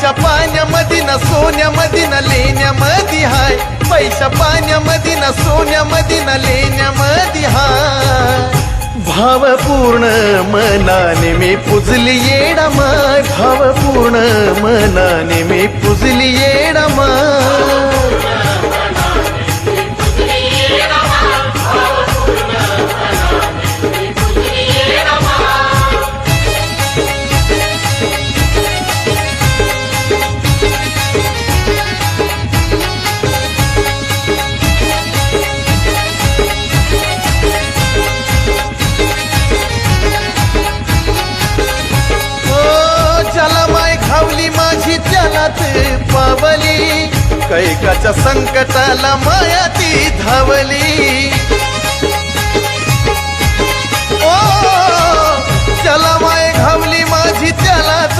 पैशा पाण्यामध्ये ना सोन्यामध्ये ना लेण्यामध्ये हाय, पैशा पाण्यामध्ये ना सोन्यामध्ये ना लेण्यामध्ये हाय. भावपूर्ण मनाने मी पुजली येडा माय, भावपूर्ण मनाने मी पुजली येडा माय. माझी त्यालाच पावली, कैकाच्या संकटाला माया ती धावली. ओ, ज्याला माय घावली माझी त्यालाच